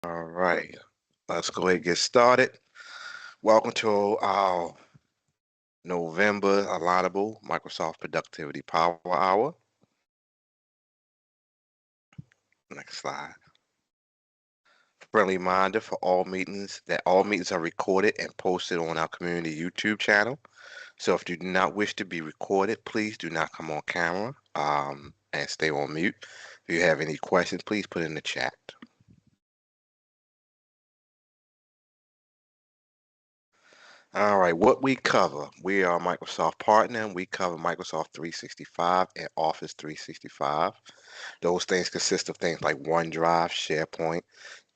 All right, let's go ahead and get started. Welcome to our November allotable Microsoft Productivity Power Hour. Next slide. Friendly reminder for all meetings that all meetings are recorded and posted on our community YouTube channel. So if you do not wish to be recorded, please do not come on camera and stay on mute. If you have any questions, please put in the chat. All right, what we cover, we are a Microsoft partner, and we cover Microsoft 365 and Office 365. Those things consist of things like OneDrive, SharePoint,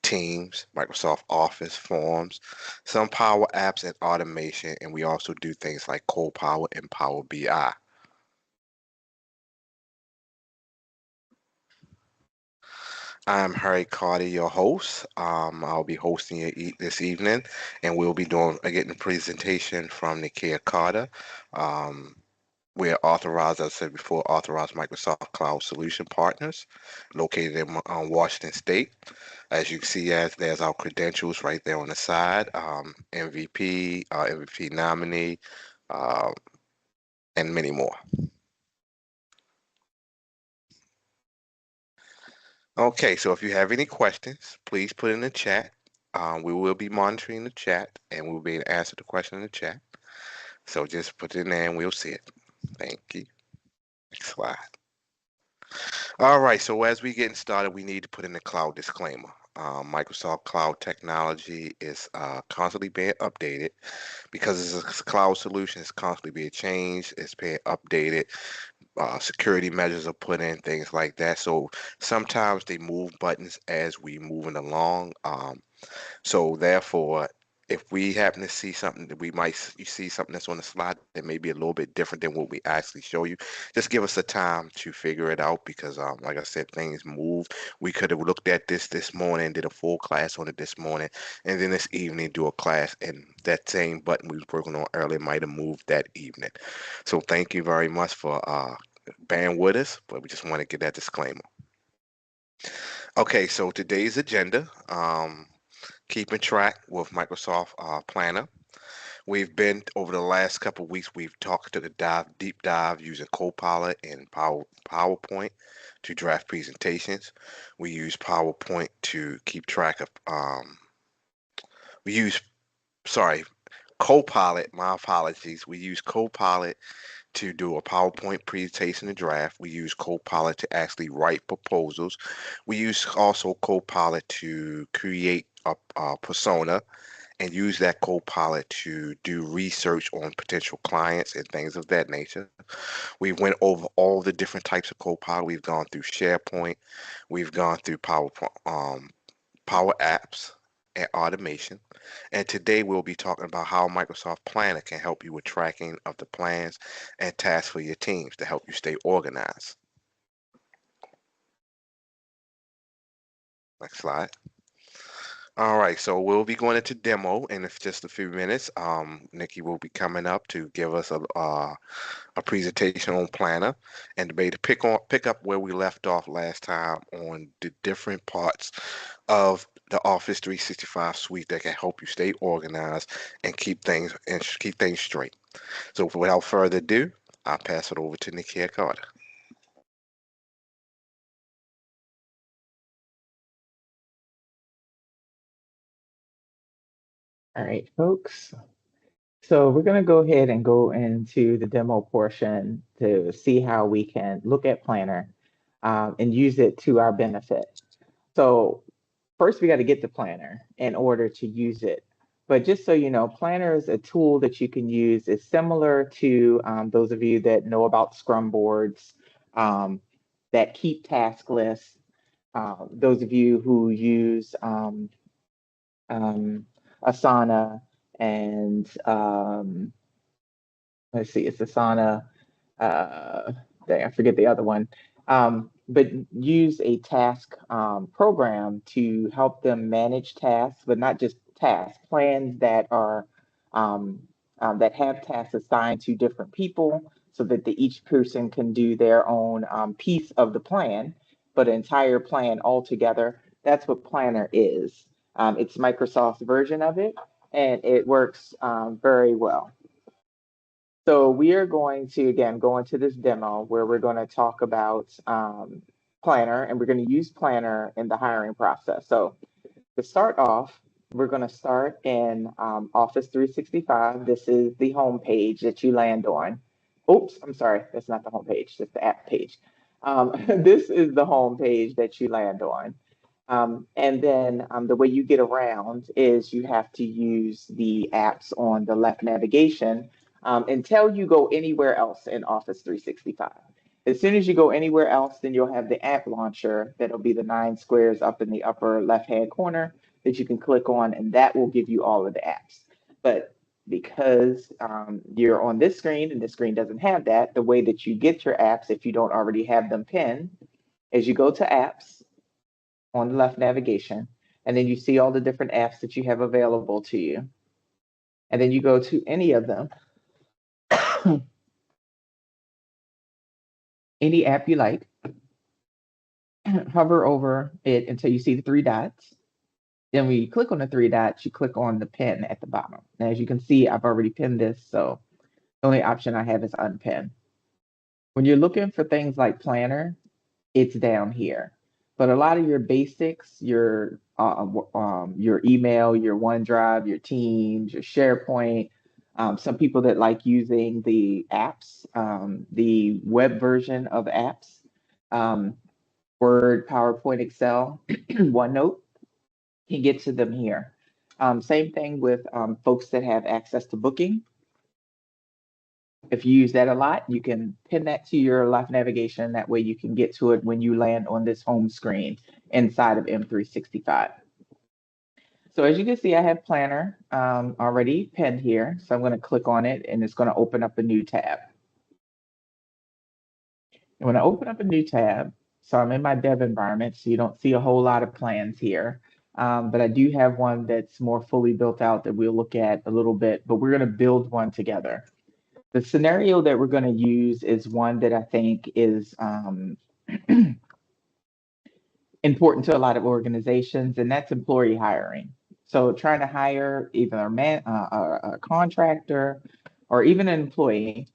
Teams, Microsoft Office, Forms, some Power Apps and automation, and we also do things like Copilot and Power BI. I'm Harry Carter, your host. I'll be hosting you this evening, and we'll be doing getting a presentation from Nikia Carter. Um, We're authorized, as I said before, authorized Microsoft Cloud Solution Partners located in Washington State. As you can see, there's our credentials right there on the side, MVP, MVP nominee, uh, and many more. Okay, so if you have any questions, please put in the chat. We will be monitoring the chat, and we'll be able to answer the question in the chat. So just put it in there and we'll see it. Thank you. Next slide. All right, so as we getting started, we need to put in the cloud disclaimer. Microsoft Cloud technology is constantly being updated because it's a cloud solution. It's constantly being changed. It's being updated. Security measures are put in, things like that. So sometimes they move buttons as we moving along. So therefore, if we happen to see something that you see something that's on the slide that may be a little bit different than what we actually show you, just give us the time to figure it out because, like I said, things move. We could have looked at this morning, did a full class on it this morning, and then this evening do a class, and that same button we was working on earlier might have moved that evening. So thank you very much for bearing with us, but we just want to get that disclaimer. Okay, so today's agenda. Keeping track with Microsoft Planner. We've been over the last couple of weeks. We've talked to the deep dive using Copilot and PowerPoint to draft presentations. We use PowerPoint to keep track of. We use sorry, Copilot. My apologies. We use Copilot to do a PowerPoint presentation and draft. We use Copilot to actually write proposals. We use also Copilot to create a persona and use that Copilot to do research on potential clients and things of that nature. We went over all the different types of Copilot. We've gone through SharePoint. We've gone through Power Apps and automation. And today we'll be talking about how Microsoft Planner can help you with tracking of the plans and tasks for your teams to help you stay organized. Next slide. All right, so we'll be going into demo in just a few minutes. Nikki will be coming up to give us a presentation on Planner and to be able to pick up where we left off last time on the different parts of the Office 365 suite that can help you stay organized and keep things straight. So without further ado, I'll pass it over to Nikki Carter. All right, folks. So we're going to go ahead and go into the demo portion to see how we can look at Planner and use it to our benefit. So first, we got to get the Planner in order to use it. But just so you know, Planner is a tool that you can use. It's similar to those of you that know about Scrum boards that keep task lists. Those of you who use Asana and let's see, it's Asana. I forget the other one. But use a task program to help them manage tasks, but not just tasks, plans that are that have tasks assigned to different people, so that each person can do their own piece of the plan, but an entire plan altogether. That's what Planner is. It's Microsoft's version of it, and it works very well. So we are going to, again, go into this demo where we're going to talk about Planner, and we're going to use Planner in the hiring process. So to start off, we're going to start in Office 365. This is the home page that you land on. Oops, I'm sorry, that's not the home page, that's the app page. This is the home page that you land on. And then the way you get around is you have to use the apps on the left navigation until you go anywhere else in Office 365. As soon as you go anywhere else, then you'll have the app launcher that'll be the 9 squares up in the upper left-hand corner that you can click on, and that will give you all of the apps. But because you're on this screen and this screen doesn't have that, the way that you get your apps, if you don't already have them pinned, is you go to apps on the left navigation, and then you see all the different apps that you have available to you. And then you go to any of them, any app you like, hover over it until you see the 3 dots. Then when you click on the 3 dots, you click on the pin at the bottom. Now, as you can see, I've already pinned this, so the only option I have is unpin. When you're looking for things like Planner, it's down here. But a lot of your basics, your email, your OneDrive, your Teams, your SharePoint, some people that like using the apps, the web version of apps, um, Word, PowerPoint, Excel, OneNote, can get to them here. Same thing with folks that have access to Booking. If you use that a lot, you can pin that to your left navigation. That way you can get to it when you land on this home screen inside of M365. So as you can see, I have Planner already pinned here. So I'm going to click on it and it's going to open up a new tab. And when I open up a new tab, so I'm in my dev environment, so you don't see a whole lot of plans here. But I do have one that's more fully built out that we'll look at a little bit, but we're going to build one together. The scenario that we're going to use is one that I think is important to a lot of organizations, and that's employee hiring. So trying to hire either a contractor or even an employee,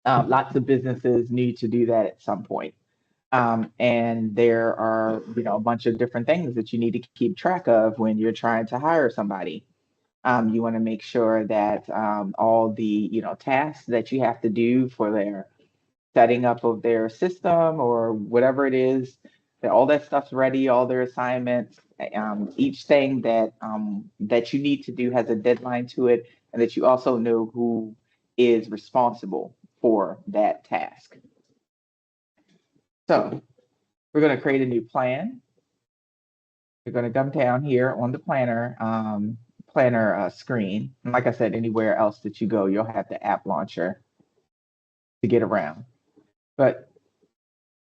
lots of businesses need to do that at some point. And there are, a bunch of different things that you need to keep track of when you're trying to hire somebody. You want to make sure that all the tasks that you have to do for their setting up of their system or whatever it is, that all that stuff's ready, all their assignments, each thing that you need to do has a deadline to it, and that you also know who is responsible for that task. So we're going to create a new plan. We're going to come down here on the planner screen. And like I said, anywhere else that you go, you'll have the app launcher to get around. But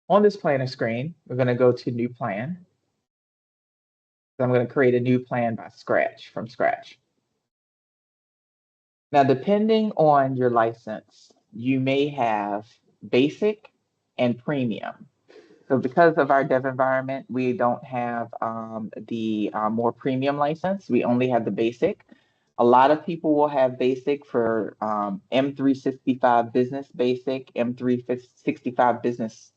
on this planner screen, we're going to go to new plan. So I'm going to create a new plan from scratch. Now, depending on your license, you may have basic and premium. So because of our dev environment, we don't have the more premium license. We only have the basic. A lot of people will have basic for M365 Business Basic, M365 Business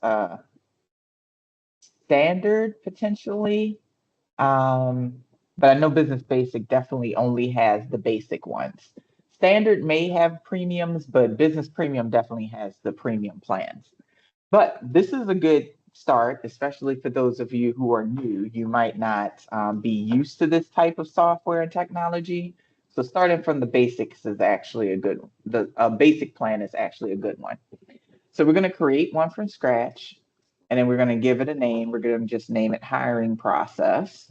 Standard potentially. But I know Business Basic definitely only has the basic ones. Standard may have premiums, but Business Premium definitely has the premium plans. But this is a good start, especially for those of you who are new. You might not be used to this type of software and technology. So starting from the basics is actually a good one. The basic plan is actually a good one. So we're going to create one from scratch, and then we're going to give it a name. We're going to just name it hiring process.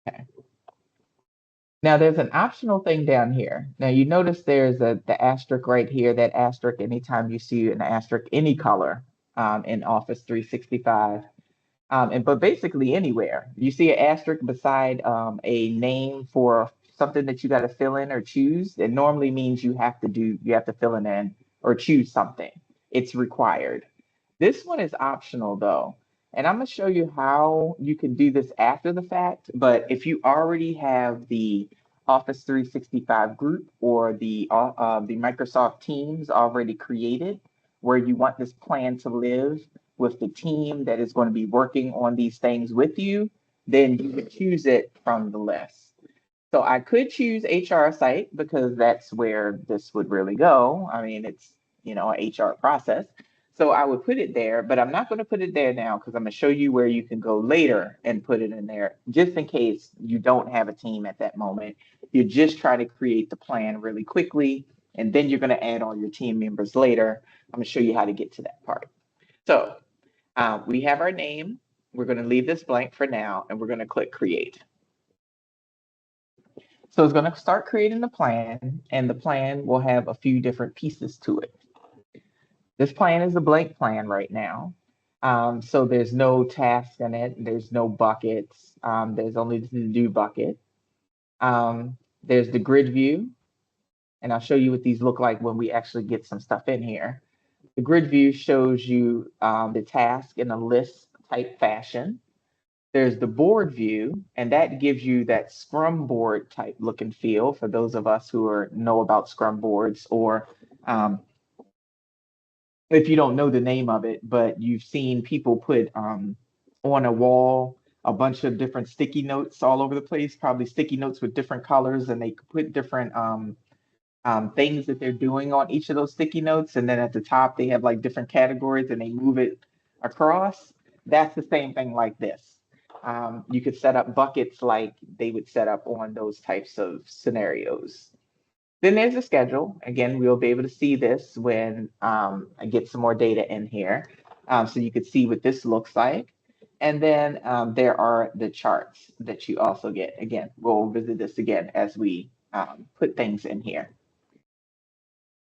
Okay. Now there's an optional thing down here. Now you notice there's the asterisk right here. That asterisk, anytime you see an asterisk, any color in Office 365, but basically anywhere you see an asterisk beside a name for something that you got to fill in or choose, it normally means you have to fill it in or choose something. It's required. This one is optional though. And I'm going to show you how you can do this after the fact. But if you already have the Office 365 group or the Microsoft Teams already created, where you want this plan to live with the team that is going to be working on these things with you, then you can choose it from the list. So I could choose HR site because that's where this would really go. I mean, it's, an HR process. So I would put it there, but I'm not going to put it there now because I'm going to show you where you can go later and put it in there just in case you don't have a team at that moment. You're just trying to create the plan really quickly, and then you're going to add all your team members later. I'm going to show you how to get to that part. So we have our name. We're going to leave this blank for now, and we're going to click create. So it's going to start creating the plan, and the plan will have a few different pieces to it. This plan is a blank plan right now. So there's no task in it. There's no buckets. There's only the do bucket. There's the grid view, and I'll show you what these look like when we actually get some stuff in here. The grid view shows you the task in a list type fashion. There's the board view, and that gives you that Scrum board type look and feel for those of us who know about Scrum boards, or if you don't know the name of it, but you've seen people put on a wall a bunch of different sticky notes all over the place, probably sticky notes with different colors, and they put different things that they're doing on each of those sticky notes. And then at the top, they have like different categories and they move it across. That's the same thing like this. You could set up buckets like they would set up on those types of scenarios. Then there's a schedule. Again, we'll be able to see this when I get some more data in here. So you could see what this looks like. And then there are the charts that you also get. Again, we'll visit this again as we put things in here.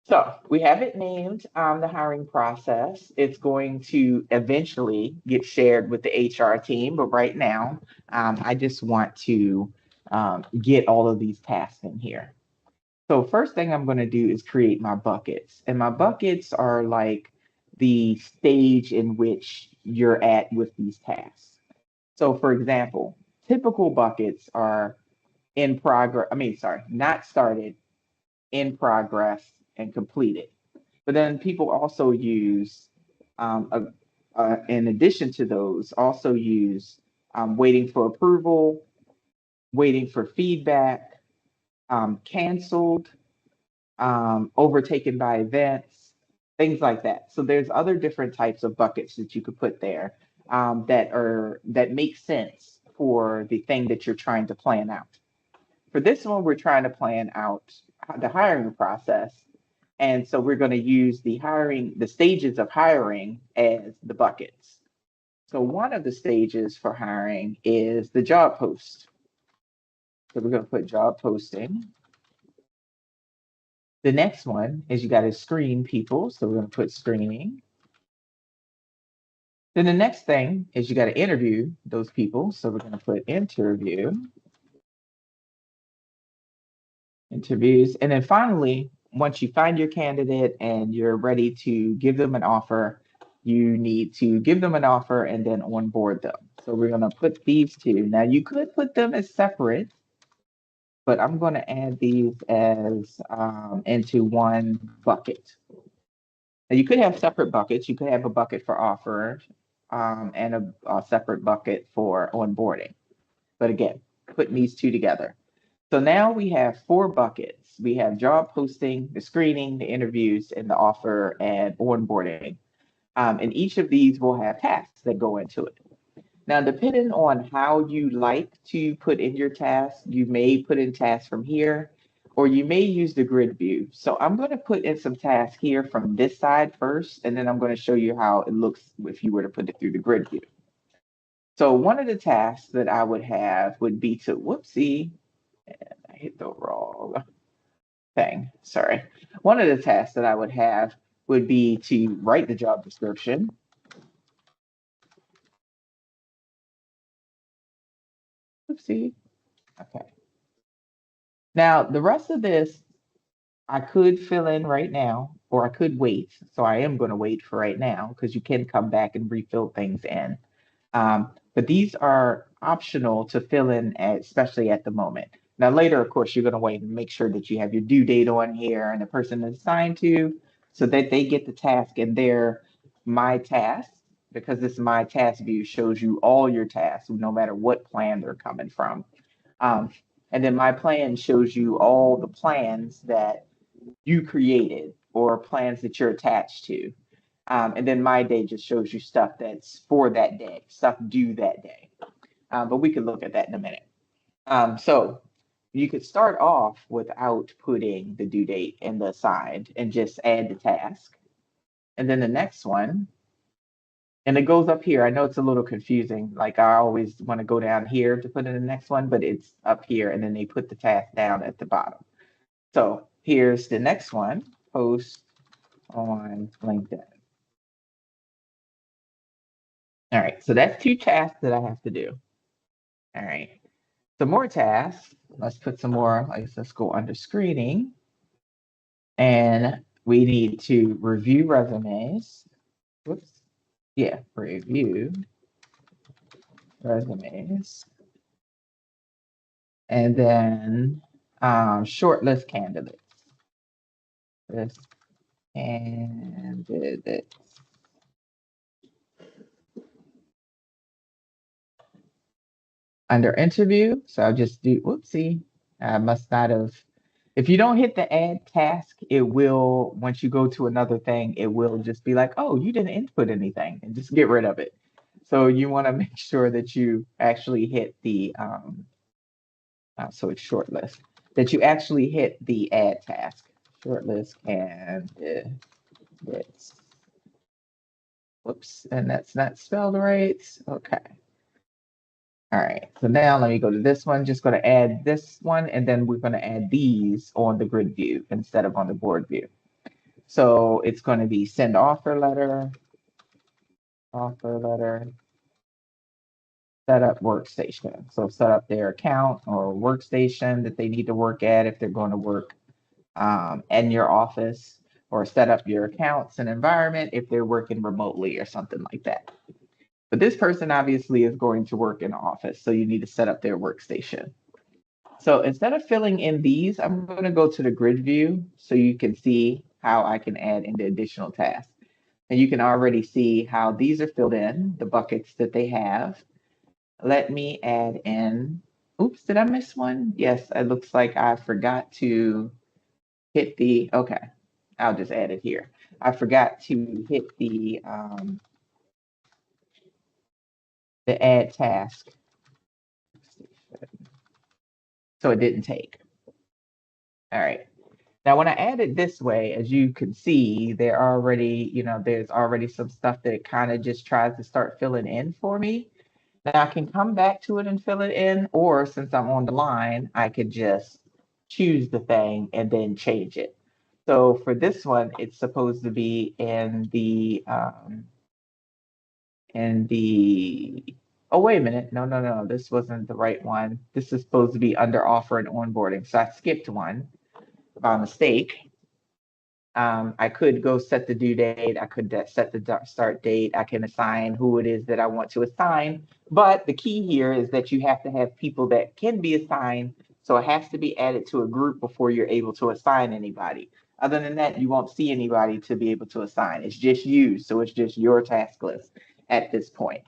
So we have it named the hiring process. It's going to eventually get shared with the HR team, but right now I just want to get all of these tasks in here. So first thing I'm going to do is create my buckets. And my buckets are like the stage in which you're at with these tasks. So for example, typical buckets are in progress, not started, in progress, and completed. But then people also use, in addition to those, also use waiting for approval, waiting for feedback, canceled, overtaken by events, things like that. So there's other different types of buckets that you could put there that make sense for the thing that you're trying to plan out. For this one, we're trying to plan out the hiring process. And so we're going to use the stages of hiring as the buckets. So one of the stages for hiring is the job post. So we're going to put job posting. The next one is you got to screen people. So we're going to put screening. Then the next thing is you got to interview those people. So we're going to put interviews. And then finally, once you find your candidate and you're ready to give them an offer, you need to give them an offer and then onboard them. So we're going to put these two. Now you could put them as separate, but I'm going to add these as into one bucket. Now you could have separate buckets. You could have a bucket for offer and a separate bucket for onboarding. But again, putting these two together. So now we have four buckets. We have job posting, the screening, the interviews, and the offer and onboarding. And each of these will have tasks that go into it. Now, depending on how you like to put in your tasks, you may put in tasks from here, or you may use the grid view. So I'm going to put in some tasks here from this side first, and then I'm going to show you how it looks if you were to put it through the grid view. So one of the tasks that I would have would be to, whoopsie, I hit the wrong thing. Sorry. One of the tasks that I would have would be to write the job description. Oopsie. Okay. Now, the rest of this I could fill in right now, or I could wait. So I am going to wait for right now because you can come back and refill things in. But these are optional to fill in, especially at the moment. Now, later, of course, you're going to wait and make sure that you have your due date on here and the person is assigned to so that they get the task in their My Tasks, because this My Task view shows you all your tasks, no matter what plan they're coming from. Um, and then My Plan shows you all the plans that you created or plans that you're attached to. And then My Day just shows you stuff that's for that day, stuff due that day. But we can look at that in a minute. So you could start off without putting the due date in the assigned and just add the task. And then the next one, and it goes up here. I know it's a little confusing. Like I always want to go down here to put in the next one, but it's up here and then they put the task down at the bottom. So here's the next one, post on LinkedIn. All right, so that's two tasks that I have to do. All right, some more tasks. Let's put some more, let's go under screening. And we need to review resumes. Whoops. Yeah, review resumes. And then shortlist candidates. List candidates. Under interview, so I'll just do, whoopsie, I must not have. If you don't hit the add task, it will, once you go to another thing, it will just be like, oh, you didn't input anything and just get rid of it. So you want to make sure that you actually hit the, so it's shortlist, that you actually hit the add task. Shortlist candidates. Whoops, and that's not spelled right. Okay. All right, so now let me go to this one. Just going to add this one, and then we're going to add these on the grid view instead of on the board view. So it's going to be send offer letter, set up workstation. So set up their account or workstation that they need to work at if they're going to work in your office, or set up your accounts and environment if they're working remotely or something like that. But this person obviously is going to work in the office, so you need to set up their workstation. So instead of filling in these, I'm going to go to the grid view so you can see how I can add in the additional tasks. And you can already see how these are filled in, the buckets that they have. Let me add in, oops, did I miss one? Yes, it looks like I forgot to hit the, okay, I'll just add it here. I forgot to hit the add task. So it didn't take. All right. Now, when I add it this way, as you can see, there's already some stuff that kind of just tries to start filling in for me. Now I can come back to it and fill it in, or since I'm on the line, I could just choose the thing and then change it. So for this one, it's supposed to be in the, oh, wait a minute. No, no, no, this wasn't the right one. This is supposed to be under offer and onboarding. So I skipped one by mistake. I could go set the due date. I could set the start date. I can assign who it is that I want to assign. But the key here is that you have to have people that can be assigned. So it has to be added to a group before you're able to assign anybody. Other than that, you won't see anybody to be able to assign. It's just you. So it's just your task list at this point.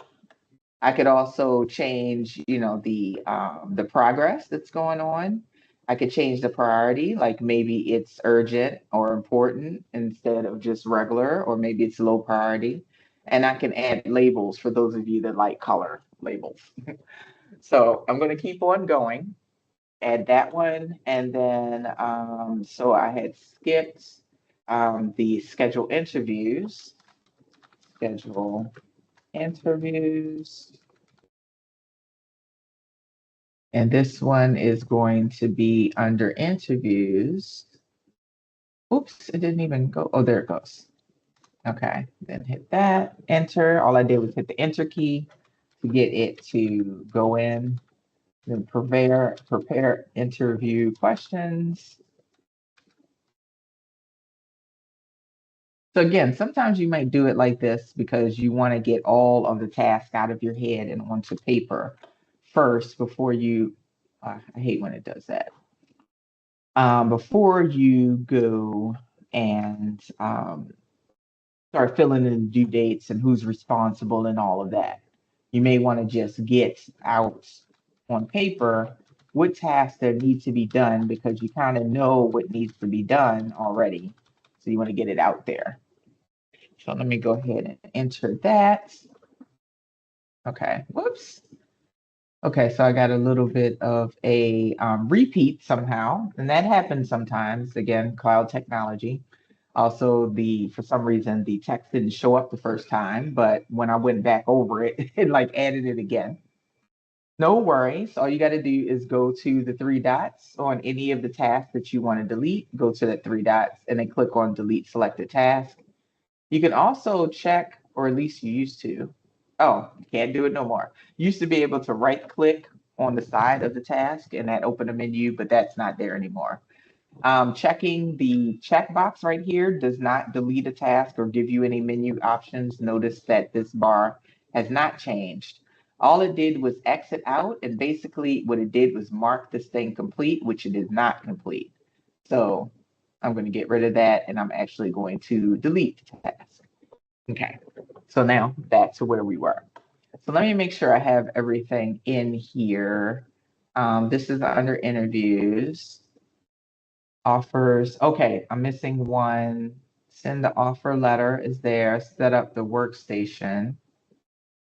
I could also change, the progress that's going on. I could change the priority, like maybe it's urgent or important instead of just regular, or maybe it's low priority. And I can add labels for those of you that like color labels. So I'm going to keep on going, add that one. And then, so I had skipped the schedule interviews. And this one is going to be under interviews. Oops, it didn't even go. Oh, there it goes. Okay, then hit that, enter. All I did was hit the enter key to get it to go in. Then prepare interview questions. So again, sometimes you might do it like this because you want to get all of the tasks out of your head and onto paper first before you, I hate when it does that. Before you go and start filling in due dates and who's responsible and all of that. You may want to just get out on paper what tasks that need to be done because you kind of know what needs to be done already. So you want to get it out there. So let me go ahead and enter that. Okay, whoops. Okay, so I got a little bit of a repeat somehow, and that happens sometimes. Again, cloud technology. Also, for some reason the text didn't show up the first time, but when I went back over it, it like added it again. No worries. All you got to do is go to the three dots on any of the tasks that you want to delete. Go to the three dots and then click on delete selected task. You can also check, or at least you used to. Oh, you can't do it no more. You used to be able to right click on the side of the task and that open a menu, but that's not there anymore. Checking the checkbox right here does not delete a task or give you any menu options. Notice that this bar has not changed. All it did was exit out, and basically what it did was mark this thing complete, which it is not complete. So I'm going to get rid of that, and I'm actually going to delete the task. Okay, so now back to where we were. So let me make sure I have everything in here. This is under interviews. Offers. Okay, I'm missing one. Send the offer letter is there. Set up the workstation.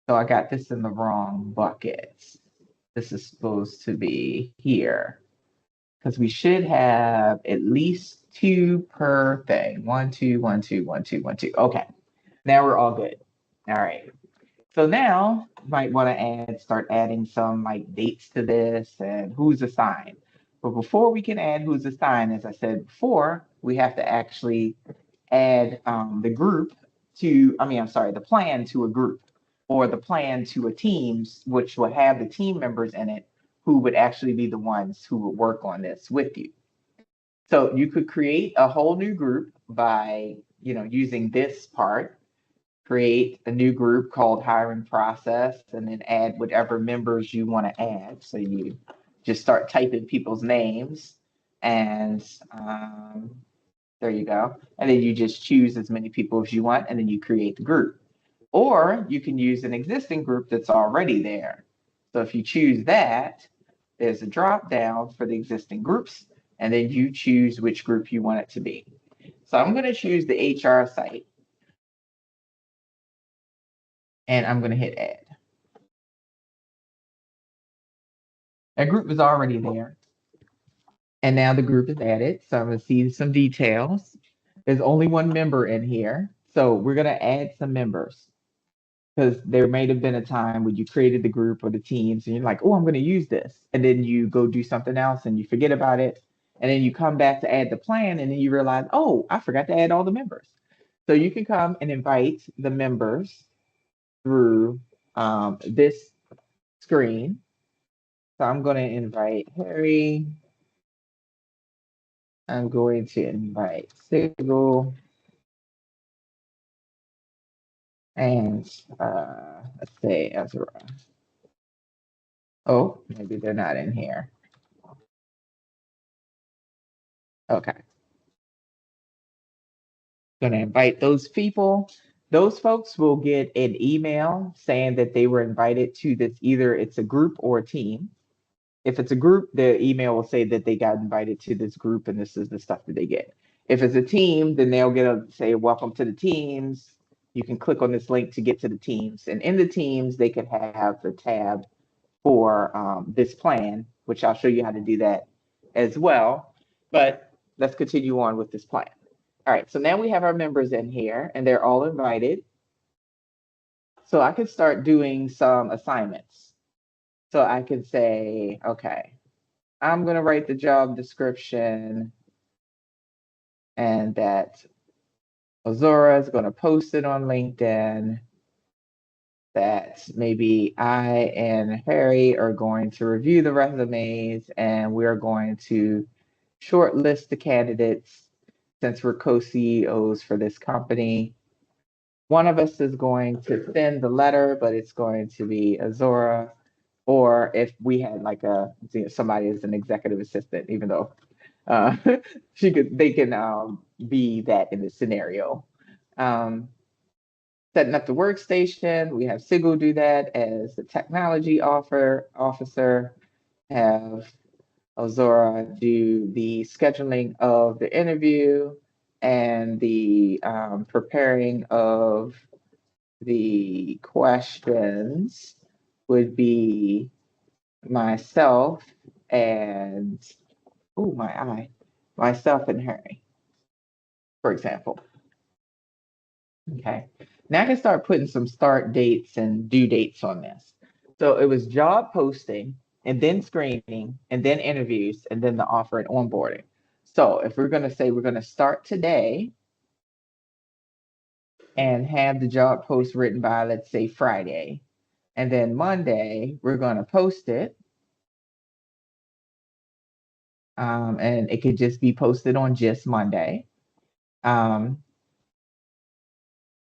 So I got this in the wrong bucket. This is supposed to be here because we should have at least two per thing. One, two, one, two, one, two, one, two. Okay, now we're all good. All right. So now you might want to start adding some like dates to this and who's assigned. But before we can add who's assigned, as I said before, we have to actually add the group I'm sorry, the plan to a group or the plan to a teams, which will have the team members in it who would actually be the ones who would work on this with you. So you could create a whole new group by, using this part, create a new group called hiring process, and then add whatever members you want to add. So you just start typing people's names and there you go. And then you just choose as many people as you want, and then you create the group. Or you can use an existing group that's already there. So if you choose that, there's a drop down for the existing groups, and then you choose which group you want it to be. So I'm going to choose the HR site, and I'm going to hit add. That group is already there. And now the group is added. So I'm going to see some details. There's only one member in here. So we're going to add some members because there may have been a time when you created the group or the teams and you're like, oh, I'm going to use this. And then you go do something else and you forget about it. And then you come back to add the plan and then you realize, oh, I forgot to add all the members. So you can come and invite the members through this screen. So I'm going to invite Harry. I'm going to invite Sigel and let's say Ezra. Oh, maybe they're not in here. Okay. Going to invite those people. Those folks will get an email saying that they were invited to this, either it's a group or a team. If it's a group, the email will say that they got invited to this group and this is the stuff that they get. If it's a team, then they'll say, welcome to the teams. You can click on this link to get to the teams. And in the teams, they can have the tab for this plan, which I'll show you how to do that as well. But let's continue on with this plan. All right, so now we have our members in here and they're all invited. So I can start doing some assignments. So I can say, okay, I'm going to write the job description and that Azora is going to post it on LinkedIn, that maybe I and Harry are going to review the resumes and we're going to shortlist the candidates since we're co-CEOs for this company, one of us is going to send the letter, but it's going to be Azora. Or if we had like somebody as an executive assistant, even though uh, they can be that in the scenario. Um, Setting up the workstation, we have Sigil do that as the technology officer, have Ozora do the scheduling of the interview and the preparing of the questions would be myself and, oh, my eye, myself and Harry, for example. Okay. Now I can start putting some start dates and due dates on this. So it was job posting and then screening and then interviews and then the offer and onboarding. So if we're going to say we're going to start today and have the job post written by, let's say, Friday, and then Monday, we're going to post it. And it could just be posted on just Monday. Um,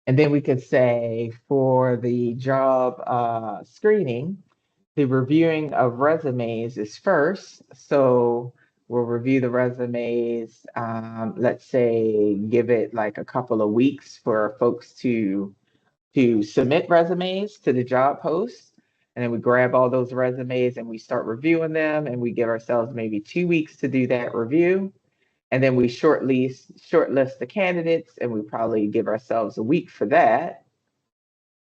and then we could say for the job screening, the reviewing of resumes is first. So we'll review the resumes, let's say give it like a couple of weeks for folks to submit resumes to the job post. And then we grab all those resumes and we start reviewing them, and we give ourselves maybe 2 weeks to do that review. And then we shortlist the candidates, and we probably give ourselves a week for that.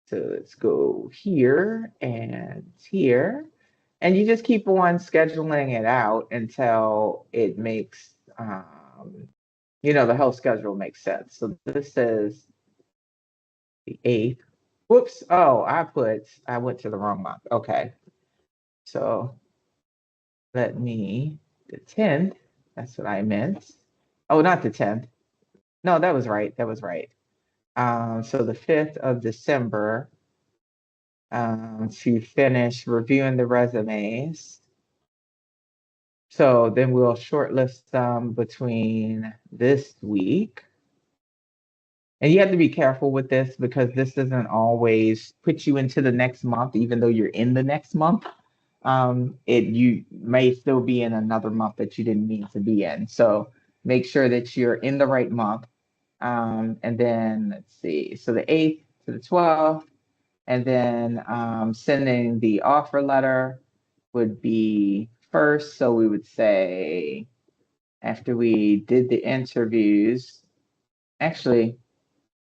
So let's go here and here. And you just keep on scheduling it out until it makes, the whole schedule makes sense. So this is the 8th. Whoops. Oh, I went to the wrong month. Okay. So let me, the 10th, that's what I meant. Oh, not the 10th. No, that was right. That was right. So the 5th of December, to finish reviewing the resumes. So then we'll shortlist them between this week. And you have to be careful with this because this doesn't always put you into the next month, even though you're in the next month. You may still be in another month that you didn't mean to be in. So make sure that you're in the right month. And then let's see, so the 8th to the 12th, and then sending the offer letter would be first. So we would say after we did the interviews, actually,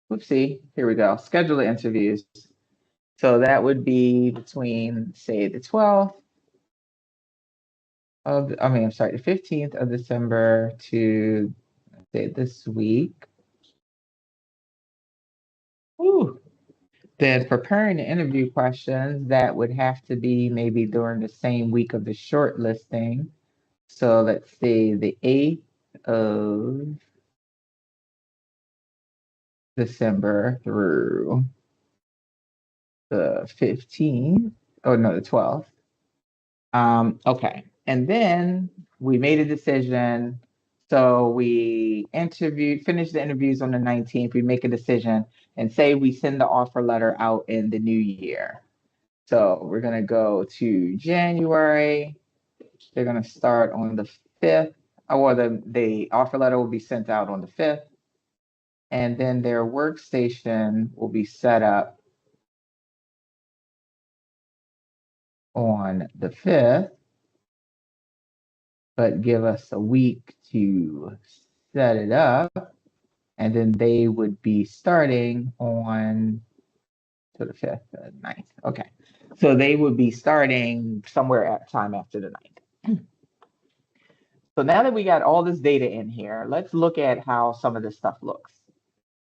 whoopsie, here we go, schedule the interviews. So that would be between, say, the 12th I'm sorry, the 15th of December to, say, this week. Woo. Then preparing the interview questions, that would have to be maybe during the same week of the shortlisting. So let's see, the 8th of December through the 15th. Oh, no, the 12th. Okay. And then we made a decision. So we finished the interviews on the 19th. We make a decision and say we send the offer letter out in the new year. So we're going to go to January. They're going to start on the 5th. Or the offer letter will be sent out on the 5th. And then their workstation will be set up on the 5th, but give us a week to set it up. And then they would be starting on to the 5th, 9th. Okay. So they would be starting somewhere at time after the 9th. So now that we got all this data in here, let's look at how some of this stuff looks.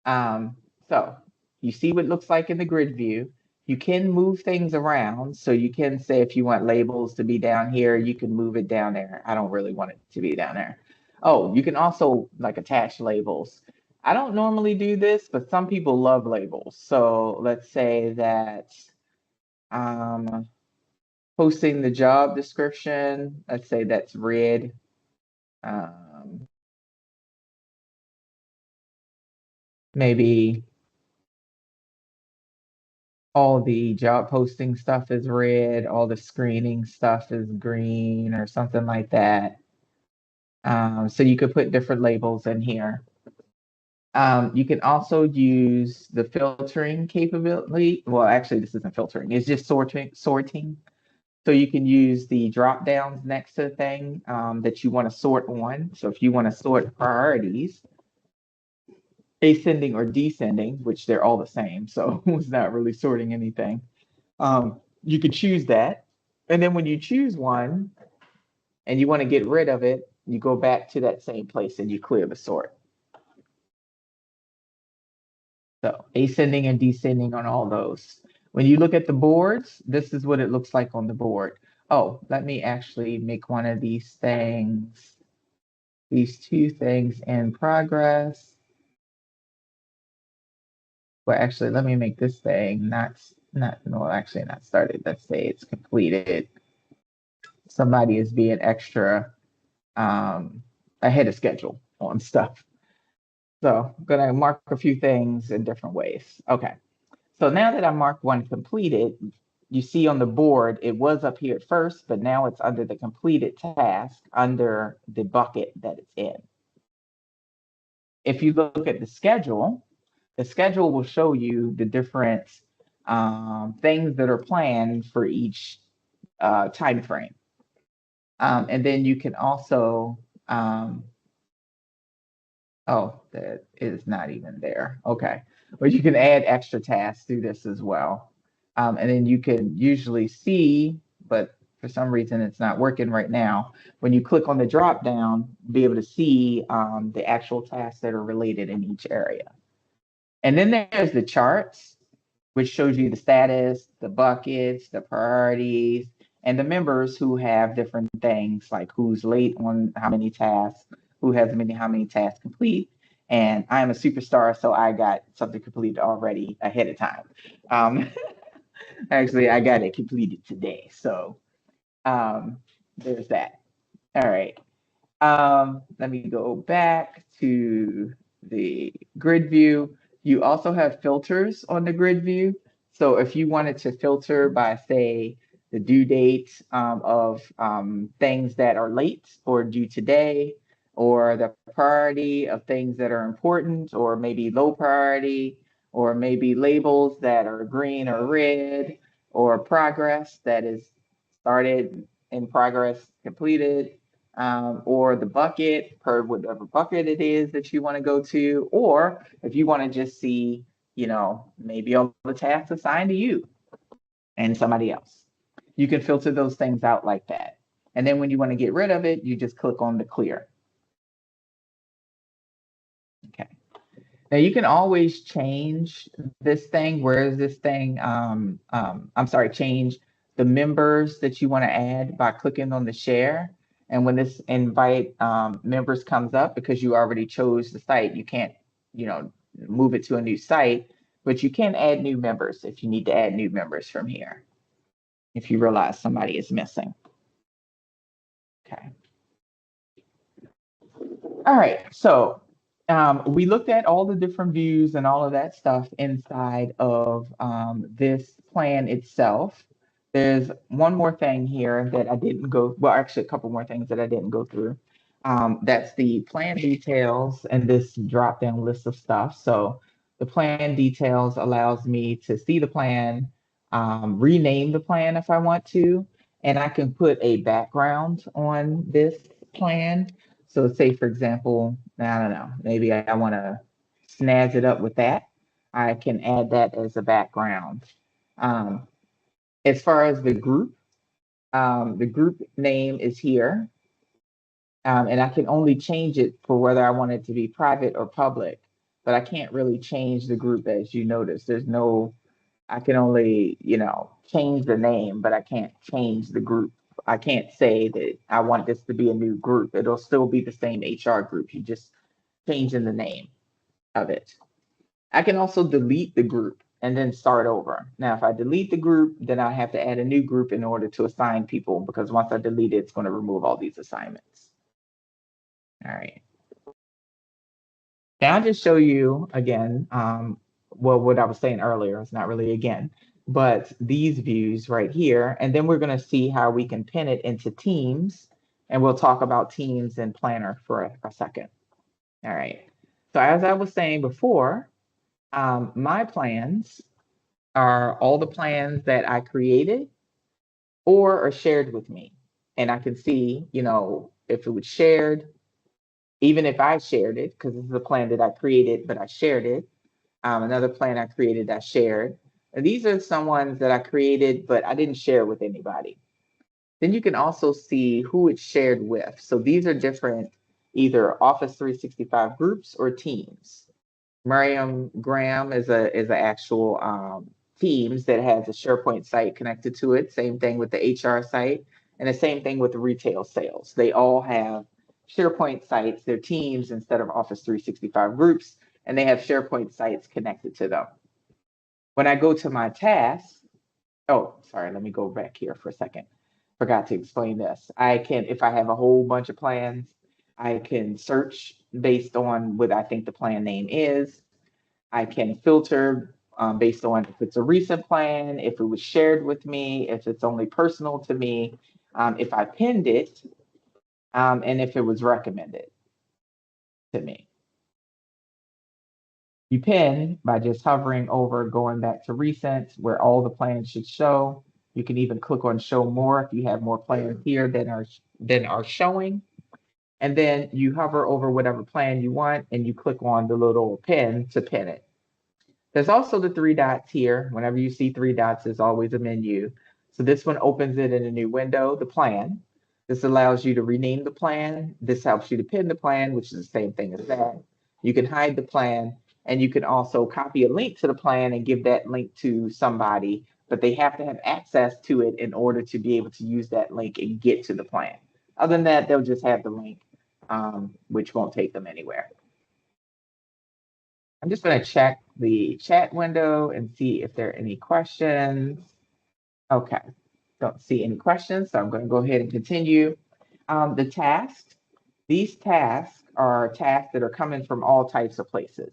So you see what it looks like in the grid view. You can move things around. So you can say if you want labels to be down here, you can move it down there. I don't really want it to be down there. Oh, you can also like attach labels. I don't normally do this, but some people love labels. So let's say that um, posting the job description, let's say that's red. Um, maybe all the job posting stuff is red, all the screening stuff is green or something like that. So you could put different labels in here. You can also use the filtering capability. Well, actually, this isn't filtering. It's just sorting. So you can use the drop downs next to the thing that you want to sort on. So if you want to sort priorities, ascending or descending, which they're all the same, so it's not really sorting anything. You could choose that. And then when you choose one and you want to get rid of it, you go back to that same place and you clear the sort. So ascending and descending on all those. When you look at the boards, this is what it looks like on the board. Oh, let me actually make one of these two things in progress. Well, actually, let me make this thing no, actually not started. Let's say it's completed. Somebody is being extra ahead of schedule on stuff. So I'm gonna mark a few things in different ways. Okay. So now that I marked one completed, you see on the board, it was up here at first, but now it's under the completed task under the bucket that it's in. If you look at the schedule will show you the different things that are planned for each time frame. And then you can also, oh, that is not even there. Okay. But you can add extra tasks through this as well. And then you can usually see, but for some reason it's not working right now. When you click on the drop down, be able to see the actual tasks that are related in each area. And then there's the charts, which shows you the status, the buckets, the priorities, and the members who have different things like who's late on how many tasks, who has how many tasks complete. And I'm a superstar, so I got something completed already ahead of time. Um, actually, I got it completed today. So um, there's that. All right. Let me go back to the grid view. You also have filters on the grid view. So if you wanted to filter by, say, the due date of things that are late or due today, or the priority of things that are important, or maybe low priority, or maybe labels that are green or red, or progress that is started in progress completed, or the bucket per whatever bucket it is that you want to go to, or if you want to just see, maybe all the tasks assigned to you and somebody else. You can filter those things out like that. And then when you want to get rid of it, you just click on the clear. Okay. Now you can always change this thing. Where is this thing? I'm sorry, change the members that you want to add by clicking on the share. And when this invite members comes up, because you already chose the site, you can't, move it to a new site, but you can add new members if you need to add new members from here, if you realize somebody is missing. Okay. All right, so we looked at all the different views and all of that stuff inside of this plan itself. There's one more thing here that I didn't go, well, actually a couple more things that I didn't go through. That's the plan details and this drop down list of stuff. So the plan details allows me to see the plan, rename the plan if I want to, and I can put a background on this plan. So say, for example, I don't know, maybe I want to snazz it up with that. I can add that as a background. Um, as far as the group name is here, and I can only change it for whether I want it to be private or public, but I can't really change the group as you notice. I can only, change the name, but I can't change the group. I can't say that I want this to be a new group. It'll still be the same HR group. You just changing the name of it. I can also delete the group and then start over. Now, if I delete the group, then I have to add a new group in order to assign people because once I delete it, it's going to remove all these assignments. All right. And I'll just show you again, well, what I was saying earlier, it's not really again, but these views right here. And then we're going to see how we can pin it into teams. And we'll talk about teams and planner for a second. All right. So as I was saying before, my plans are all the plans that I created or are shared with me. And I can see, if it was shared, even if I shared it, because this is a plan that I created, but I shared it. Another plan I created, I shared. And these are some ones that I created, but I didn't share with anybody. Then you can also see who it's shared with. So these are different, either Office 365 groups or teams. Miriam Graham is an actual Teams that has a SharePoint site connected to it. Same thing with the HR site, and the same thing with the retail sales. They all have SharePoint sites. They're teams instead of Office 365 groups, and they have SharePoint sites connected to them. When I go to my tasks, oh, sorry, let me go back here for a second. Forgot to explain this. I can, if I have a whole bunch of plans, I can search based on what I think the plan name is. I can filter based on if it's a recent plan, if it was shared with me, if it's only personal to me, if I pinned it, and if it was recommended to me. You pin by just hovering over, going back to recent, where all the plans should show. You can even click on show more if you have more plans here than are showing. And then you hover over whatever plan you want and you click on the little pin to pin it. There's also the three dots here. Whenever you see three dots, there's always a menu. So this one opens it in a new window, the plan. This allows you to rename the plan. This helps you to pin the plan, which is the same thing as that. You can hide the plan, and you can also copy a link to the plan and give that link to somebody, but they have to have access to it in order to be able to use that link and get to the plan. Other than that, they'll just have the link, which won't take them anywhere. I'm just going to check the chat window and see if there are any questions. Okay, don't see any questions, so I'm going to go ahead and continue. The tasks, these tasks are tasks that are coming from all types of places.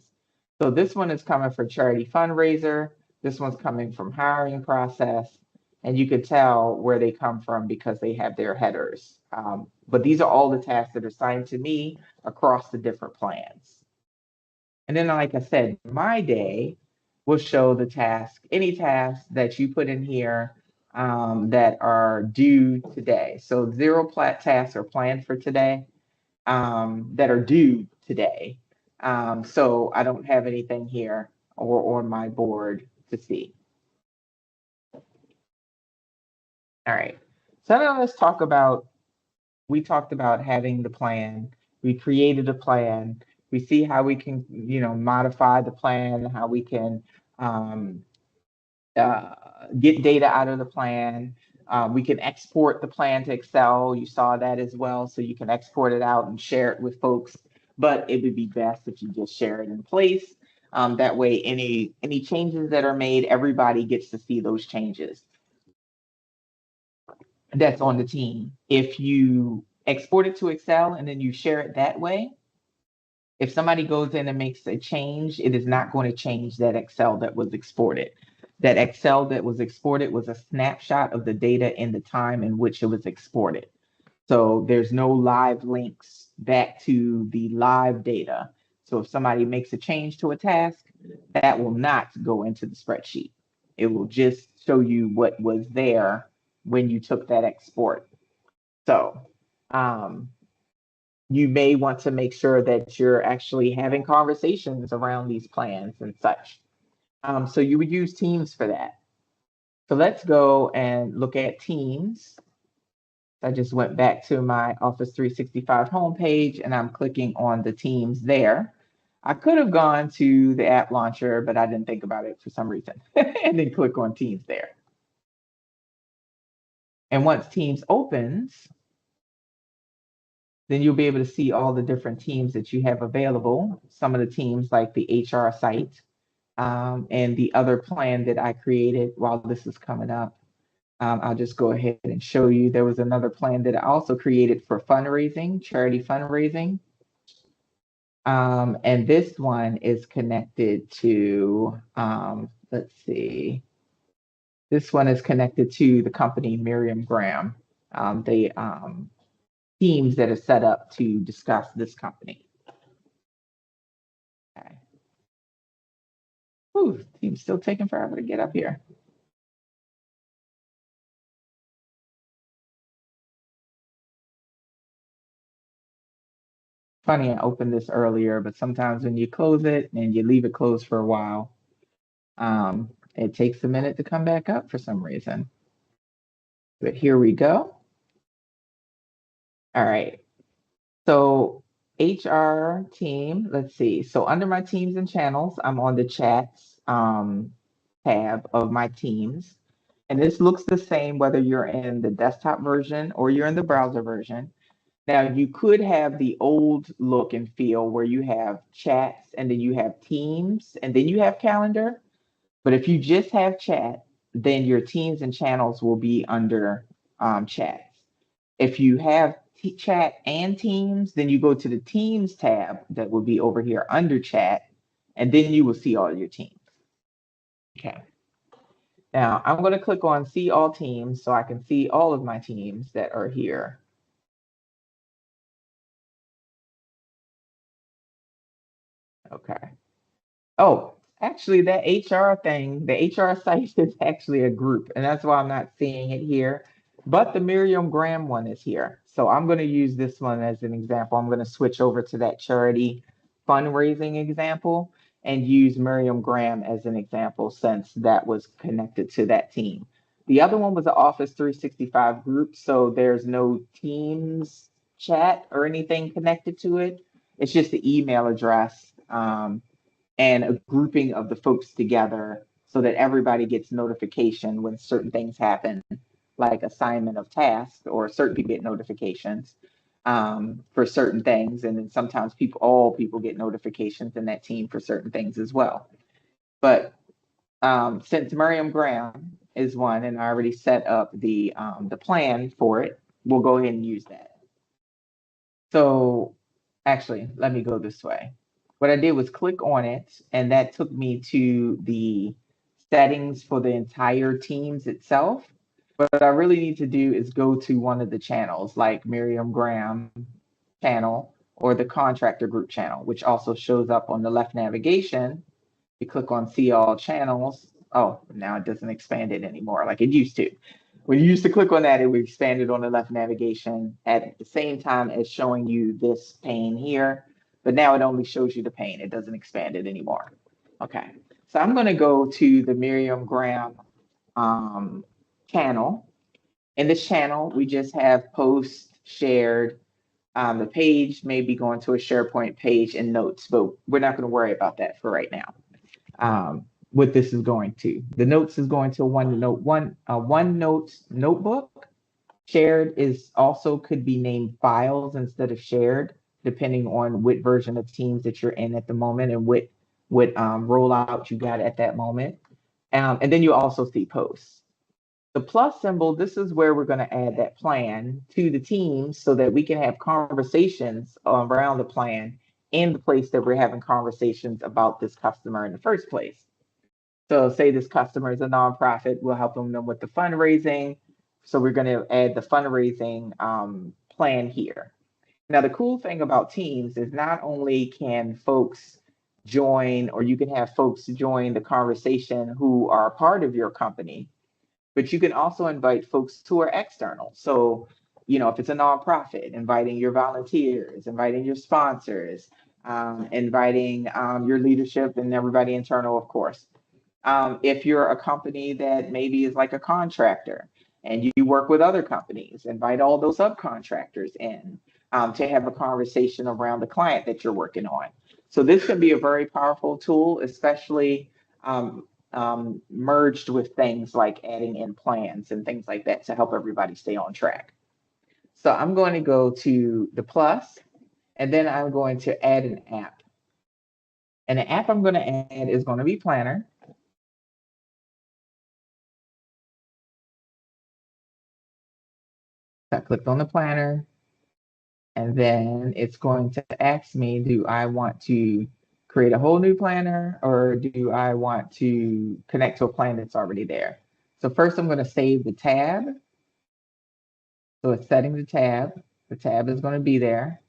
So this one is coming from charity fundraiser. This one's coming from hiring process. And you can tell where they come from because they have their headers. But these are all the tasks that are assigned to me across the different plans. And then, like I said, my day will show the task, any task that you put in here that are due today. So zero tasks are planned for today that are due today. So I don't have anything here or on my board to see. All right. So now let's talk about, we talked about having the plan. We created a plan. We see how we can, modify the plan, how we can um, uh, get data out of the plan. We can export the plan to Excel. You saw that as well. So you can export it out and share it with folks. But it would be best if you just share it in place. That way, any changes that are made, everybody gets to see those changes. That's on the team. If you export it to Excel and then you share it that way, if somebody goes in and makes a change, it is not going to change that Excel that was exported. That Excel that was exported was a snapshot of the data in the time in which it was exported. So there's no live links back to the live data. So if somebody makes a change to a task, that will not go into the spreadsheet. It will just show you what was there when you took that export. So you may want to make sure that you're actually having conversations around these plans and such. So you would use Teams for that. So let's go and look at Teams. I just went back to my Office 365 homepage and I'm clicking on the Teams there. I could have gone to the app launcher, but I didn't think about it for some reason. And then click on Teams there. And once Teams opens, then you'll be able to see all the different teams that you have available. Some of the teams like the HR site and the other plan that I created while this is coming up. I'll just go ahead and show you. There was another plan that I also created for fundraising, charity fundraising. And this one is connected to, let's see, this one is connected to the company Miriam Graham, the teams that are set up to discuss this company. Okay. Ooh, team's still taking forever to get up here. Funny, I opened this earlier, but sometimes when you close it and you leave it closed for a while, it takes a minute to come back up for some reason. But here we go. All right. So HR team, let's see. So under my teams and channels, I'm on the chats tab of my teams. And this looks the same whether you're in the desktop version or you're in the browser version. Now you could have the old look and feel where you have chats and then you have teams and then you have calendar. But if you just have chat, then your teams and channels will be under chats. If you have chat and teams, then you go to the teams tab that will be over here under chat, and then you will see all your teams. Okay. Now I'm going to click on see all teams so I can see all of my teams that are here. Okay. Oh, actually, that HR thing, the HR site is actually a group, and that's why I'm not seeing it here. But the Miriam Graham one is here. So I'm going to use this one as an example. I'm going to switch over to that charity fundraising example and use Miriam Graham as an example since that was connected to that team. The other one was the Office 365 group, so there's no Teams chat or anything connected to it. It's just the email address. And a grouping of the folks together so that everybody gets notification when certain things happen, like assignment of tasks, or certain people get notifications for certain things. And then sometimes all people get notifications in that team for certain things as well. But since Miriam Graham is one, and I already set up the plan for it, we'll go ahead and use that. So actually, let me go this way. What I did was click on it, and that took me to the settings for the entire Teams itself. What I really need to do is go to one of the channels, like Miriam Graham channel or the contractor group channel, which also shows up on the left navigation. You click on see all channels. Oh, now it doesn't expand it anymore like it used to. When you used to click on that, it would expand it on the left navigation at the same time as showing you this pane here. But now it only shows you the pane. It doesn't expand it anymore. Okay, so I'm going to go to the Miriam Graham channel. In this channel, we just have posts shared. The page may be going to a SharePoint page and notes, but we're not going to worry about that for right now. What this is going to. The notes is going to a OneNote notebook. Shared is also could be named files instead of shared, depending on what version of Teams that you're in at the moment and what rollout you got at that moment. And then you also see posts. The plus symbol, this is where we're going to add that plan to the teams so that we can have conversations around the plan in the place that we're having conversations about this customer in the first place. So say this customer is a nonprofit, we'll help them with the fundraising. So we're going to add the fundraising plan here. Now, the cool thing about Teams is not only can folks join, or you can have folks join the conversation who are part of your company, but you can also invite folks who are external. So, if it's a nonprofit, inviting your volunteers, inviting your sponsors, inviting your leadership and everybody internal, of course. If you're a company that maybe is like a contractor and you work with other companies, invite all those subcontractors in to have a conversation around the client that you're working on. So this can be a very powerful tool, especially merged with things like adding in plans and things like that to help everybody stay on track. So I'm going to go to the plus, and then I'm going to add an app. And the app I'm going to add is going to be Planner. I clicked on the planner. And then it's going to ask me, do I want to create a whole new planner or do I want to connect to a plan that's already there? So first I'm going to save the tab. So it's setting the tab. The tab is going to be there.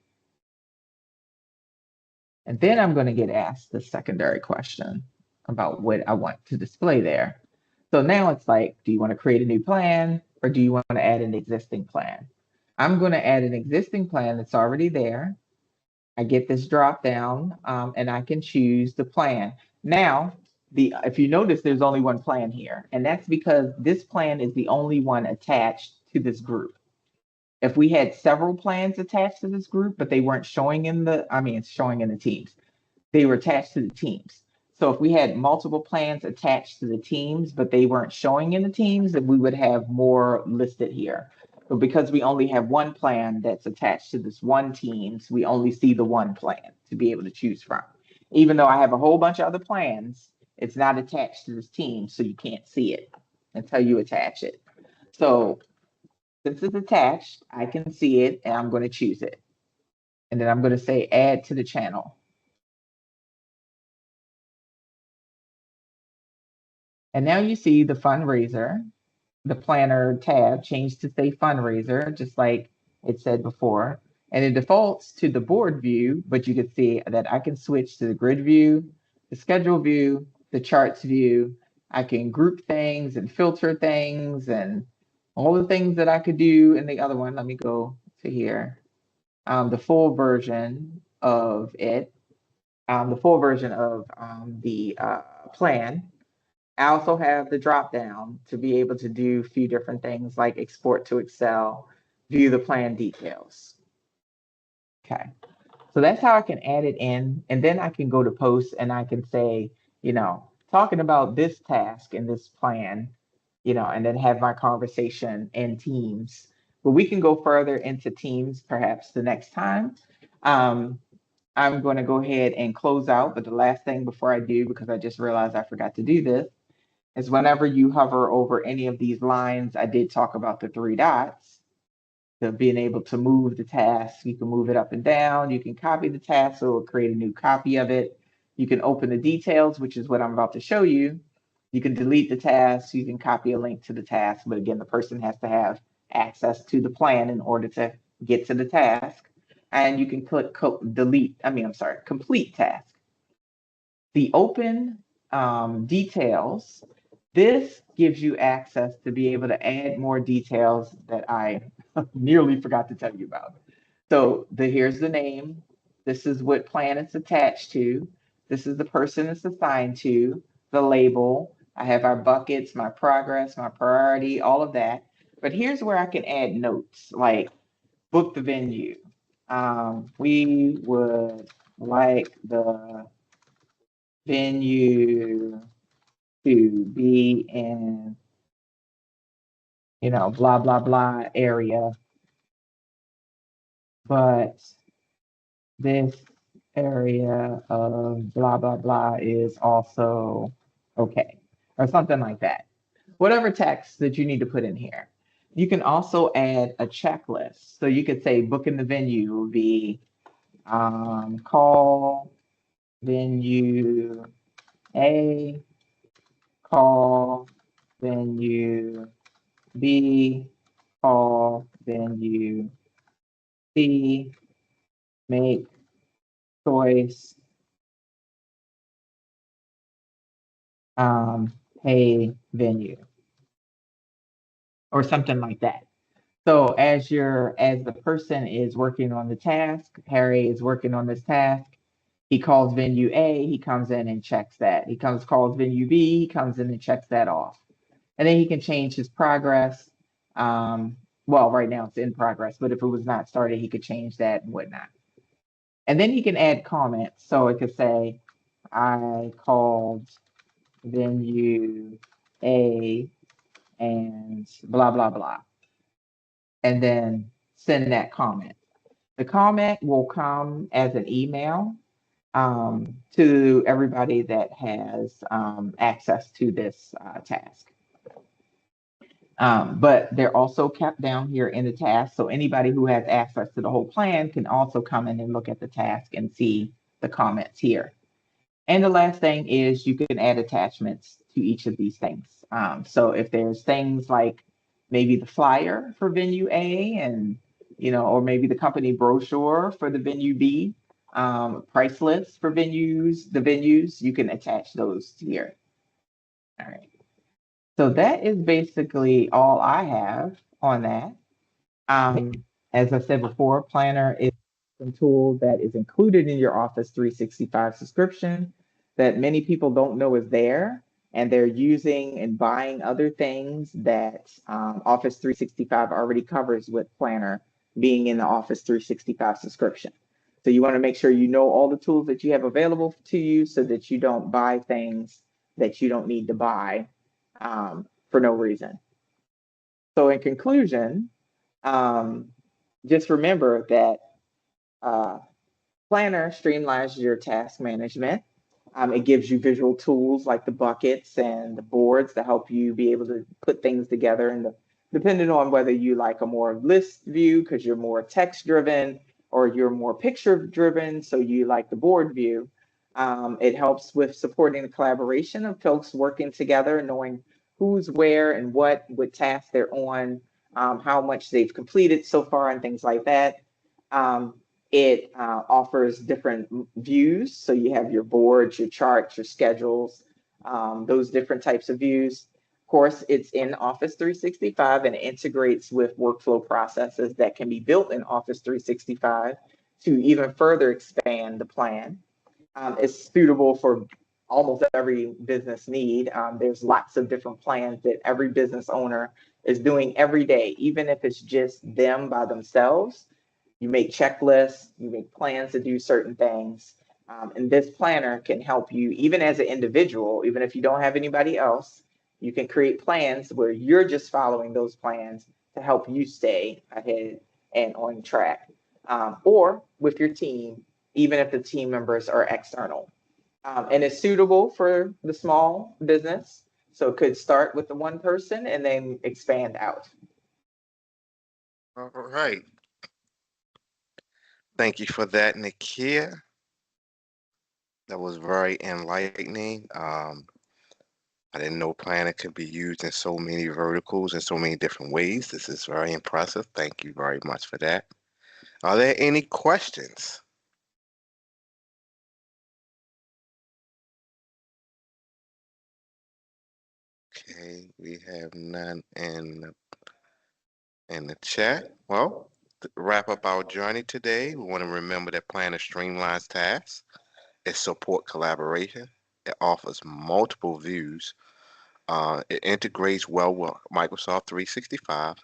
And then I'm going to get asked the secondary question about what I want to display there. So now it's like, do you want to create a new plan or do you want to add an existing plan? I'm going to add an existing plan that's already there. I get this drop down and I can choose the plan. Now, if you notice, there's only one plan here, and that's because this plan is the only one attached to this group. If we had several plans attached to this group, but they weren't showing in it's showing in the teams. They were attached to the teams. So if we had multiple plans attached to the teams, but they weren't showing in the teams, then we would have more listed here. But because we only have one plan that's attached to this one teams, we only see the one plan to be able to choose from. Even though I have a whole bunch of other plans, it's not attached to this team, so you can't see it until you attach it. So since it's attached, I can see it and I'm going to choose it. And then I'm going to say add to the channel. And now you see the fundraiser, the planner tab changed to say fundraiser, just like it said before. And it defaults to the board view, but you can see that I can switch to the grid view, the schedule view, the charts view. I can group things and filter things and all the things that I could do in the other one. Let me go to here. The full version of it, the full version of the plan. I also have the drop down to be able to do a few different things like export to Excel, view the plan details. Okay, so that's how I can add it in. And then I can go to post and I can say, talking about this task and this plan, and then have my conversation in Teams. But we can go further into Teams perhaps the next time. Um, I'm going to go ahead and close out, but the last thing before I do, because I just realized I forgot to do this, is whenever you hover over any of these lines, I did talk about the three dots, to being able to move the task. You can move it up and down. You can copy the task, so it'll create a new copy of it. You can open the details, which is what I'm about to show you. You can delete the task. You can copy a link to the task. But again, the person has to have access to the plan in order to get to the task. And you can click complete task. The open details, this gives you access to be able to add more details that I nearly forgot to tell you about. So here's the name. This is what plan it's attached to. This is the person it's assigned to, the label. I have our buckets, my progress, my priority, all of that. But here's where I can add notes like book the venue. We would like the venue to be in, blah, blah, blah area, but this area of blah, blah, blah is also okay, or something like that. Whatever text that you need to put in here. You can also add a checklist. So you could say booking the venue will be call venue A, call venue B, call venue C, make choice, um, pay venue, or something like that. So as the person is working on the task, Harry is working on this task. He calls venue A, he comes in and checks that. Calls venue B, he comes in and checks that off. And then he can change his progress. Well, right now it's in progress, but if it was not started, he could change that and whatnot. And then he can add comments. So it could say, I called venue A and blah, blah, blah. And then send that comment. The comment will come as an email to everybody that has access to this task. But they're also kept down here in the task. So anybody who has access to the whole plan can also come in and look at the task and see the comments here. And the last thing is you can add attachments to each of these things. So if there's things like maybe the flyer for venue A and, or maybe the company brochure for the venue B, price lists for the venues, you can attach those here. All right. So that is basically all I have on that. Um, as I said before, Planner is a tool that is included in your Office 365 subscription that many people don't know is there, and they're using and buying other things that Office 365 already covers with Planner being in the Office 365 subscription. So you want to make sure you know all the tools that you have available to you so that you don't buy things that you don't need to buy for no reason. So in conclusion, just remember that uh, Planner streamlines your task management. It gives you visual tools like the buckets and the boards to help you be able to put things together. And depending on whether you like a more list view because you're more text driven or you're more picture driven, so you like the board view. It helps with supporting the collaboration of folks working together, knowing who's where and what tasks they're on, how much they've completed so far, and things like that. Um, it offers different views. So you have your boards, your charts, your schedules, those different types of views. Of course, it's in Office 365 and integrates with workflow processes that can be built in Office 365 to even further expand the plan. It's suitable for almost every business need. There's lots of different plans that every business owner is doing every day, even if it's just them by themselves. You make checklists, you make plans to do certain things. And this planner can help you, even as an individual, even if you don't have anybody else, you can create plans where you're just following those plans to help you stay ahead and on track. Or with your team, even if the team members are external. And it's suitable for the small business. So it could start with the one person and then expand out. All right. Thank you for that, Nakia. That was very enlightening. I didn't know Planner could be used in so many verticals in so many different ways. This is very impressive. Thank you very much for that. Are there any questions? Okay, we have none in the chat. Well, to wrap up our journey today, we want to remember that Planner streamlines tasks. It supports collaboration. It offers multiple views. It integrates well with Microsoft 365.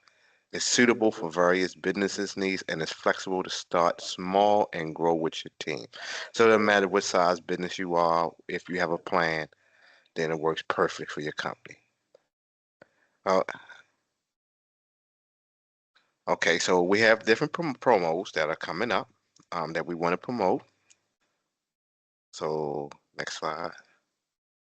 It's suitable for various businesses needs and it's flexible to start small and grow with your team. So it doesn't matter what size business you are, if you have a plan, then it works perfect for your company. Uh, okay, so we have different promos that are coming up that we want to promote. So next slide.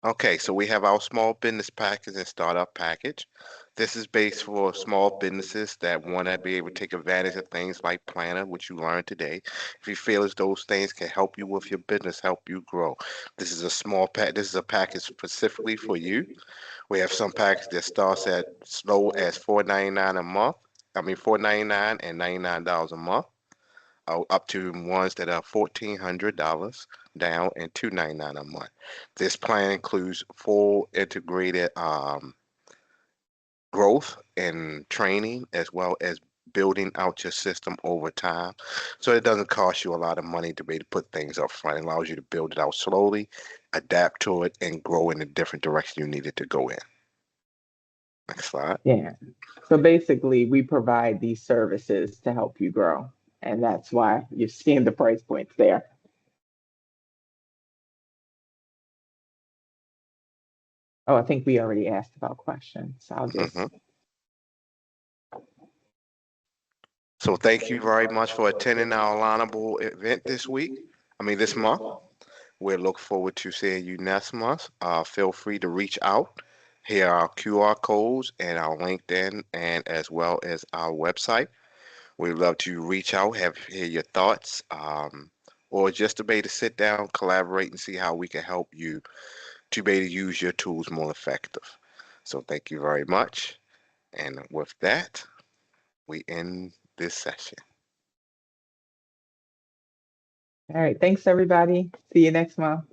Okay, so we have our small business package and startup package. This is based for small businesses that want to be able to take advantage of things like Planner, which you learned today. If you feel as those things can help you with your business, help you grow. This is a small pack. This is a package specifically for you. We have some packages that starts at as low as $4.99 a month. I mean $4.99 and $99 a month. Up to ones that are $1,400 down and $299 a month. This plan includes full integrated growth and training as well as building out your system over time. So it doesn't cost you a lot of money to be able to put things up front. It allows you to build it out slowly, adapt to it, and grow in a different direction you need it to go in. Next slide. Yeah. So basically, we provide these services to help you grow. And that's why you're seeing the price points there. Oh, I think we already asked about questions. So I'll just. Mhm. So thank you very much for attending our honorable event this week. I mean, this month. We look forward to seeing you next month. Feel free to reach out. Here are our QR codes and our LinkedIn and as well as our website. We'd love to reach out, hear your thoughts, or just to be able to sit down, collaborate, and see how we can help you to be able to use your tools more effective. So thank you very much. And with that, we end this session. All right. Thanks, everybody. See you next month.